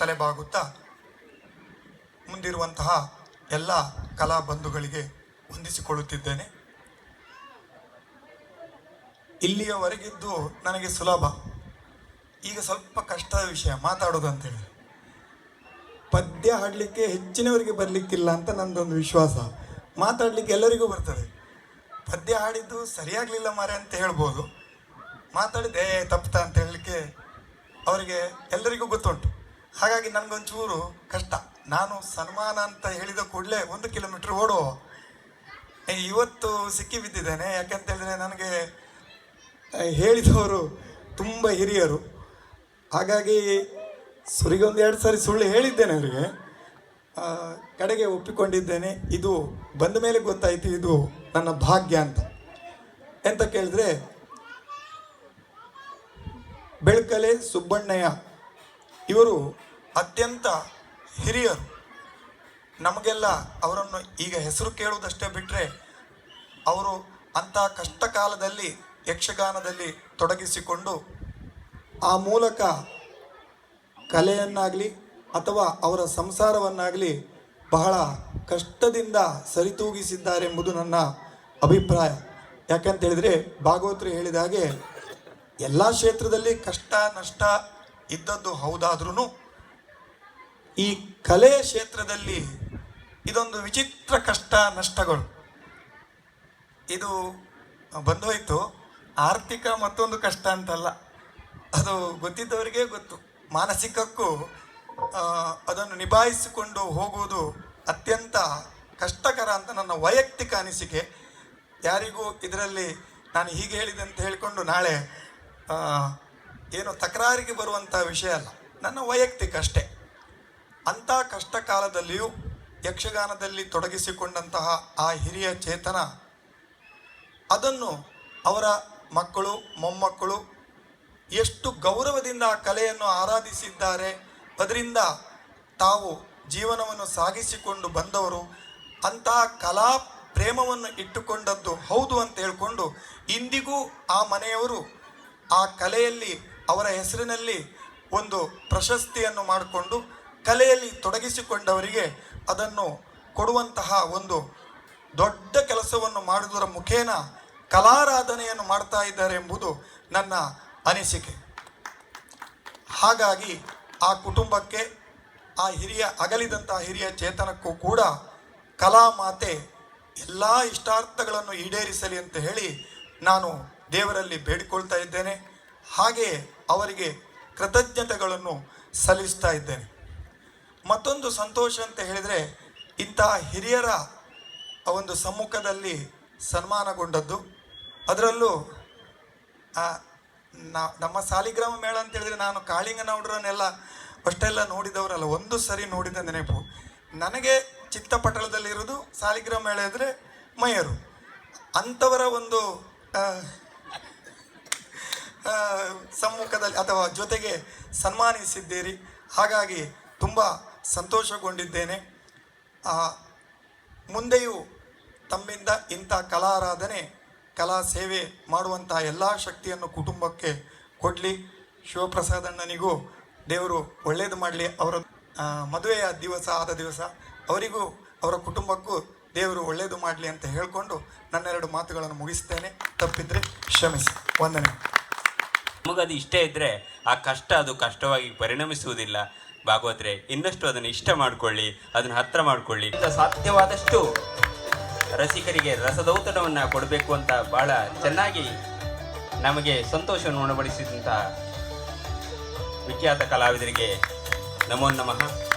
ತಲೆಬಾಗುತ್ತಾ ಮುಂದಿರುವಂತಹ ಎಲ್ಲ ಕಲಾ ಬಂಧುಗಳಿಗೆ ವಂದಿಸಿಕೊಳ್ಳುತ್ತಿದ್ದೇನೆ. ಇಲ್ಲಿಯವರೆಗಿದ್ದು ನನಗೆ ಸುಲಭ, ಈಗ ಸ್ವಲ್ಪ ಕಷ್ಟದ ವಿಷಯ ಮಾತಾಡೋದು ಅಂತೇಳಿ. ಪದ್ಯ ಹಾಡಲಿಕ್ಕೆ ಹೆಚ್ಚಿನವರಿಗೆ ಬರಲಿಕ್ಕಿಲ್ಲ ಅಂತ ನನ್ನದೊಂದು ವಿಶ್ವಾಸ. ಮಾತಾಡಲಿಕ್ಕೆ ಎಲ್ಲರಿಗೂ ಬರ್ತದೆ. ಪದ್ಯ ಹಾಡಿದ್ದು ಸರಿಯಾಗಲಿಲ್ಲ ಮಾರೆ ಅಂತ ಹೇಳ್ಬೋದು, ಮಾತಾಡಿದೆ ತಪ್ಪುತ್ತಾ ಅಂತ ಹೇಳಲಿಕ್ಕೆ ಅವರಿಗೆ ಎಲ್ಲರಿಗೂ ಗೊತ್ತುಂಟು. ಹಾಗಾಗಿ ನನಗೊಂಚೂರು ಕಷ್ಟ. ನಾನು ಸನ್ಮಾನ ಅಂತ ಹೇಳಿದ ಕೂಡಲೇ 1 ಕಿಲೋಮೀಟ್ರ್ ಓಡುವ ಇವತ್ತು ಸಿಕ್ಕಿ ಬಿದ್ದಿದ್ದೇನೆ. ಯಾಕಂತ ಹೇಳಿದ್ರೆ ನನಗೆ ಹೇಳಿದವರು ತುಂಬ ಹಿರಿಯರು. ಹಾಗಾಗಿ ಸುರಿಗೆ 1-2 ಸಾರಿ ಸುಳ್ಳು ಹೇಳಿದ್ದೇನೆ ಅವರಿಗೆ, ಕಡೆಗೆ ಒಪ್ಪಿಕೊಂಡಿದ್ದೇನೆ. ಇದು ಬಂದ ಮೇಲೆ ಗೊತ್ತಾಯಿತು ಇದು ನನ್ನ ಭಾಗ್ಯ ಅಂತ. ಎಂತ ಕೇಳಿದ್ರೆ, ಬೆಳ್ಕಲೆ ಸುಬ್ಬಣ್ಣಯ್ಯ ಇವರು ಅತ್ಯಂತ ಹಿರಿಯರು. ನಮಗೆಲ್ಲ ಅವರನ್ನು ಈಗ ಹೆಸರು ಕೇಳುವುದಷ್ಟೇ ಬಿಟ್ಟರೆ, ಅವರು ಅಂಥ ಕಷ್ಟ ಕಾಲದಲ್ಲಿ ಯಕ್ಷಗಾನದಲ್ಲಿ ತೊಡಗಿಸಿಕೊಂಡು ಆ ಮೂಲಕ ಕಲೆಯನ್ನಾಗಲಿ ಅಥವಾ ಅವರ ಸಂಸಾರವನ್ನಾಗಲಿ ಬಹಳ ಕಷ್ಟದಿಂದ ಸರಿತೂಗಿಸಿದ್ದಾರೆಂಬುದು ನನ್ನ ಅಭಿಪ್ರಾಯ. ಯಾಕಂತ ಹೇಳಿದರೆ, ಭಾಗವತರು ಹೇಳಿದ ಹಾಗೆ ಎಲ್ಲ ಕ್ಷೇತ್ರದಲ್ಲಿ ಕಷ್ಟ ನಷ್ಟ ಇದ್ದದ್ದು ಹೌದಾದ್ರೂ ಈ ಕಲೆಯ ಕ್ಷೇತ್ರದಲ್ಲಿ ಇದೊಂದು ವಿಚಿತ್ರ ಕಷ್ಟ ನಷ್ಟಗಳು. ಇದು ಬಂದೋಯ್ತು. ಆರ್ಥಿಕ ಮತ್ತೊಂದು ಕಷ್ಟ ಅಂತಲ್ಲ, ಅದು ಗೊತ್ತಿದ್ದವರಿಗೆ ಗೊತ್ತು. ಮಾನಸಿಕಕ್ಕೂ ಅದನ್ನು ನಿಭಾಯಿಸಿಕೊಂಡು ಹೋಗುವುದು ಅತ್ಯಂತ ಕಷ್ಟಕರ ಅಂತ ನನ್ನ ವೈಯಕ್ತಿಕ ಅನಿಸಿಕೆ. ಯಾರಿಗೂ ಇದರಲ್ಲಿ ನಾನು ಹೀಗೆ ಹೇಳಿದೆ ಅಂತ ಹೇಳಿಕೊಂಡು ನಾಳೆ ಏನು ತಕರಾರಿಗೆ ಬರುವಂಥ ವಿಷಯ ಅಲ್ಲ, ನನ್ನ ವೈಯಕ್ತಿಕ ಅಷ್ಟೇ. ಅಂಥ ಕಷ್ಟ ಕಾಲದಲ್ಲಿಯೂ ಯಕ್ಷಗಾನದಲ್ಲಿ ತೊಡಗಿಸಿಕೊಂಡಂತಹ ಆ ಹಿರಿಯ ಚೇತನ ಅದನ್ನು ಅವರ ಮಕ್ಕಳು ಮೊಮ್ಮಕ್ಕಳು ಎಷ್ಟು ಗೌರವದಿಂದ ಆ ಕಲೆಯನ್ನು ಆರಾಧಿಸಿದ್ದಾರೆ, ಅದರಿಂದ ತಾವು ಜೀವನವನ್ನು ಸಾಗಿಸಿಕೊಂಡು ಬಂದವರು, ಅಂತಹ ಕಲಾ ಪ್ರೇಮವನ್ನು ಇಟ್ಟುಕೊಂಡದ್ದು ಹೌದು ಅಂತ ಹೇಳಿಕೊಂಡು ಇಂದಿಗೂ ಆ ಮನೆಯವರು ಆ ಕಲೆಯಲ್ಲಿ ಅವರ ಹೆಸರಿನಲ್ಲಿ ಒಂದು ಪ್ರಶಸ್ತಿಯನ್ನು ಮಾಡಿಕೊಂಡು ಕಲೆಯಲ್ಲಿ ತೊಡಗಿಸಿಕೊಂಡವರಿಗೆ ಅದನ್ನು ಕೊಡುವಂತಹ ಒಂದು ದೊಡ್ಡ ಕೆಲಸವನ್ನು ಮಾಡುವುದರ ಮುಖೇನ ಕಲಾರಾಧನೆಯನ್ನು ಮಾಡ್ತಾ ಇದ್ದಾರೆ ಎಂಬುದು ನನ್ನ ಅನಿಸಿಕೆ. ಹಾಗಾಗಿ ಆ ಕುಟುಂಬಕ್ಕೆ, ಆ ಹಿರಿಯ ಅಗಲಿದಂತಹ ಹಿರಿಯ ಚೇತನಕ್ಕೂ ಕೂಡ ಕಲಾಮಾತೆ ಎಲ್ಲ ಇಷ್ಟಾರ್ಥಗಳನ್ನು ಈಡೇರಿಸಲಿ ಅಂತ ಹೇಳಿ ನಾನು ದೇವರಲ್ಲಿ ಬೇಡಿಕೊಳ್ತಾ ಇದ್ದೇನೆ. ಹಾಗೆಯೇ ಅವರಿಗೆ ಕೃತಜ್ಞತೆಗಳನ್ನು ಸಲ್ಲಿಸ್ತಾ ಇದ್ದೇನೆ. ಮತ್ತೊಂದು ಸಂತೋಷ ಅಂತ ಹೇಳಿದರೆ, ಇಂತಹ ಹಿರಿಯರ ಒಂದು ಸಮ್ಮುಖದಲ್ಲಿ ಸನ್ಮಾನಗೊಂಡದ್ದು. ಅದರಲ್ಲೂ ನಮ್ಮ ಸಾಲಿಗ್ರಾಮ ಮೇಳ ಅಂತ ಹೇಳಿದರೆ, ನಾನು ಕಾಳಿಂಗನವರನ್ನೆಲ್ಲ ಅಷ್ಟೆಲ್ಲ ನೋಡಿದವರಲ್ಲ, ಒಂದು ಸರಿ ನೋಡಿದ ನೆನಪು. ನನಗೆ ಚಿತ್ತಪಟಲದಲ್ಲಿರೋದು ಸಾಲಿಗ್ರಾಮ ಮೇಳ ಇದ್ದರೆ ಮೈಯರು. ಅಂಥವರ ಒಂದು ಸಮ್ಮುಖದಲ್ಲಿ ಅಥವಾ ಜೊತೆಗೆ ಸನ್ಮಾನಿಸಿದ್ದೀರಿ. ಹಾಗಾಗಿ ತುಂಬ ಸಂತೋಷಗೊಂಡಿದ್ದೇನೆ. ಮುಂದೆಯೂ ತಮ್ಮಿಂದ ಇಂಥ ಕಲಾರಾಧನೆ, ಕಲಾ ಸೇವೆ ಮಾಡುವಂಥ ಎಲ್ಲ ಶಕ್ತಿಯನ್ನು ಕುಟುಂಬಕ್ಕೆ ಕೊಡಲಿ. ಶಿವಪ್ರಸಾದಣ್ಣನಿಗೂ ದೇವರು ಒಳ್ಳೆಯದು ಮಾಡಲಿ. ಅವರ ಮದುವೆಯ ಆದ ದಿವಸ ಅವರಿಗೂ ಅವರ ಕುಟುಂಬಕ್ಕೂ ದೇವರು ಒಳ್ಳೆಯದು ಮಾಡಲಿ ಅಂತ ಹೇಳಿಕೊಂಡು ನನ್ನೆರಡು ಮಾತುಗಳನ್ನು ಮುಗಿಸ್ತೇನೆ. ತಪ್ಪಿದ್ರೆ ಕ್ಷಮಿಸಿ. ವಂದನೆ. ನಮಗದು ಇಷ್ಟ ಇದ್ದರೆ ಆ ಕಷ್ಟ ಅದು ಕಷ್ಟವಾಗಿ ಪರಿಣಮಿಸುವುದಿಲ್ಲ. ಭಾಗವತರೆ, ಇನ್ನಷ್ಟು ಅದನ್ನು ಇಷ್ಟ ಮಾಡಿಕೊಳ್ಳಿ, ಅದನ್ನು ಹತ್ತಿರ ಮಾಡಿಕೊಳ್ಳಿ. ಸಾಧ್ಯವಾದಷ್ಟು ರಸಿಕರಿಗೆ ರಸದೌತಣವನ್ನು ಕೊಡಬೇಕು ಅಂತ ಭಾಳ ಚೆನ್ನಾಗಿ ನಮಗೆ ಸಂತೋಷವನ್ನು ಉಣಬಡಿಸಿದಂಥ ವಿಖ್ಯಾತ ಕಲಾವಿದರಿಗೆ ನಮೋ ನಮಃ.